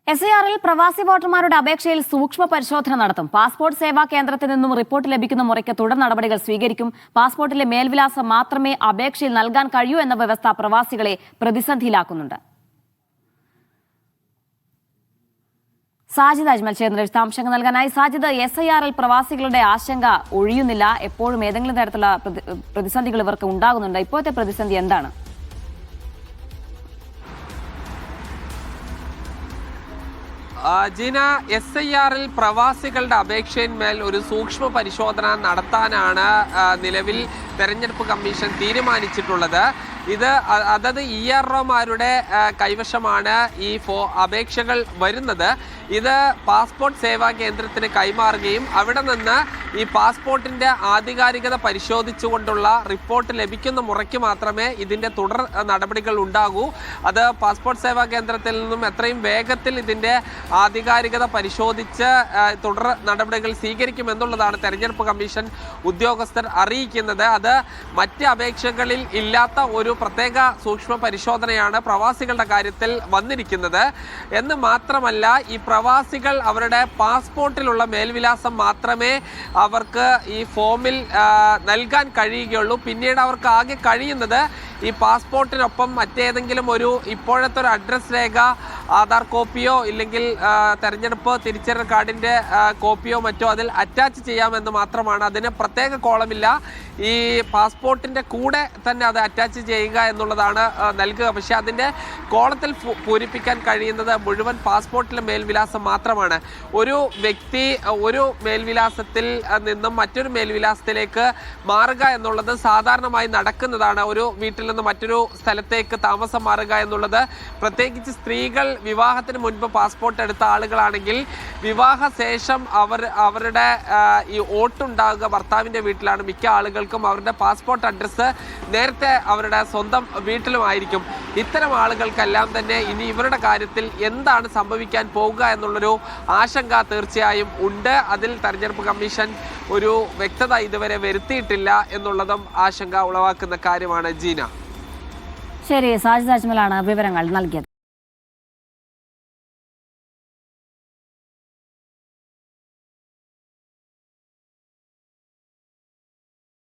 SIR-ൽ പ്രവാസി വോട്ടർമാരുടെ അപേക്ഷയിൽ സൂക്ഷ്മ പരിശോധന നടത്തും. പാസ്പോർട്ട് സേവാ കേന്ദ്രത്തിൽ നിന്നും റിപ്പോർട്ട് ലഭിക്കുന്ന മുറയ്ക്ക് തുടർ നടപടികൾ സ്വീകരിക്കും. പാസ്പോർട്ടിലെ മേൽവിലാസം മാത്രമേ അപേക്ഷയിൽ നൽകാൻ കഴിയൂ എന്ന വ്യവസ്ഥ പ്രവാസികളെ പ്രതിസന്ധിയിലാക്കുന്നുണ്ട്. സാജിദ് അജ്മൽ ചേർന്ന വിശദാംശങ്ങൾ നൽകാനായി. സാജിദ്, SIR-ൽ പ്രവാസികളുടെ ആശങ്ക ഒഴിയുന്നില്ല. എപ്പോഴും ഏതെങ്കിലും തരത്തിലുള്ള പ്രതിസന്ധികൾ ഇവർക്ക് ഉണ്ടാകുന്നുണ്ട്. ഇപ്പോഴത്തെ പ്രതിസന്ധി എന്താണ്? ജീന, SIR-ൽ പ്രവാസികളുടെ അപേക്ഷയിന്മേൽ ഒരു സൂക്ഷ്മ പരിശോധന നടത്താനാണ് നിലവിൽ തെരഞ്ഞെടുപ്പ് കമ്മീഷൻ തീരുമാനിച്ചിട്ടുള്ളത്. ഇത് അതത് EROമാരുടെ കൈവശമാണ് ഈ അപേക്ഷകൾ വരുന്നത്. ഇത് പാസ്പോർട്ട് സേവാ കേന്ദ്രത്തിന് കൈമാറുകയും അവിടെ നിന്ന് ഈ പാസ്പോർട്ടിൻ്റെ ആധികാരികത പരിശോധിച്ചുകൊണ്ടുള്ള റിപ്പോർട്ട് ലഭിക്കുന്ന മുറയ്ക്ക് മാത്രമേ ഇതിൻ്റെ തുടർ നടപടികൾ ഉണ്ടാകൂ. അത് പാസ്പോർട്ട് സേവാ കേന്ദ്രത്തിൽ നിന്നും എത്രയും വേഗത്തിൽ ഇതിൻ്റെ ആധികാരികത പരിശോധിച്ച് തുടർ നടപടികൾ സ്വീകരിക്കുമെന്നുള്ളതാണ് തെരഞ്ഞെടുപ്പ് കമ്മീഷൻ ഉദ്യോഗസ്ഥർ അറിയിക്കുന്നത്. അത് മറ്റ് അപേക്ഷകളിൽ ഇല്ലാത്ത ഒരു പ്രത്യേക സൂക്ഷ്മ പരിശോധനയാണ് പ്രവാസികളുടെ കാര്യത്തിൽ വന്നിരിക്കുന്നത്. എന്ന് മാത്രമല്ല, ഈ പ്രവാസികൾ അവരുടെ പാസ്പോർട്ടിലുള്ള മേൽവിലാസം മാത്രമേ അവർക്ക് ഈ ഫോമിൽ നൽകാൻ കഴിയുകയുള്ളൂ. പിന്നീട് അവർക്ക് ആകെ കഴിയുന്നത് ഈ പാസ്പോർട്ടിനൊപ്പം മറ്റേതെങ്കിലും ഇപ്പോഴത്തെ ഒരു അഡ്രസ് രേഖ, ആധാർ കോപ്പിയോ ഇല്ലെങ്കിൽ തെരഞ്ഞെടുപ്പ് തിരിച്ചറിയൽ കാർഡിൻ്റെ കോപ്പിയോ മറ്റോ അതിൽ അറ്റാച്ച് ചെയ്യാമെന്ന് മാത്രമാണ്. അതിന് പ്രത്യേക കോളമില്ല. ഈ പാസ്പോർട്ടിൻ്റെ കൂടെ തന്നെ അത് അറ്റാച്ച് ചെയ്യുക എന്നുള്ളതാണ് നൽകുക. പക്ഷേ അതിൻ്റെ കോളത്തിൽ പൂരിപ്പിക്കാൻ കഴിയുന്നത് മുഴുവൻ പാസ്പോർട്ടിലെ മേൽവിലാസം മാത്രമാണ്. ഒരു വ്യക്തി ഒരു മേൽവിലാസത്തിൽ നിന്നും മറ്റൊരു മേൽവിലാസത്തിലേക്ക് മാറുക എന്നുള്ളത് സാധാരണമായി നടക്കുന്നതാണ്. ഒരു വീട്ടിൽ നിന്ന് മറ്റൊരു സ്ഥലത്തേക്ക് താമസം മാറുക എന്നുള്ളത്, പ്രത്യേകിച്ച് സ്ത്രീകൾ വിവാഹത്തിന് മുൻപ് പാസ്പോർട്ട് എടുത്ത ആളുകളാണെങ്കിൽ വിവാഹശേഷം അവരുടെ ഈ വോട്ടുണ്ടാകുക ഭർത്താവിൻ്റെ വീട്ടിലാണ്. മിക്ക ആളുകൾക്കും അവരുടെ പാസ്പോർട്ട് അഡ്രസ്സ് നേരത്തെ അവരുടെ സ്വന്തം വീട്ടിലുമായിരിക്കും. ഇത്തരം ആളുകൾക്കെല്ലാം തന്നെ ഇനി ഇവരുടെ കാര്യത്തിൽ എന്താണ് സംഭവിക്കാൻ പോകുക എന്നുള്ളൊരു ആശങ്ക തീർച്ചയായും ഉണ്ട്. അതിൽ തെരഞ്ഞെടുപ്പ് കമ്മീഷൻ ഒരു വ്യക്തത ഇതുവരെ വരുത്തിയിട്ടില്ല എന്നുള്ളതും ആശങ്ക ഉളവാക്കുന്ന കാര്യമാണ്. ജീന, ശരി, സാജിദ് അജ്മലാണ് വിവരങ്ങൾ നൽകിയത്.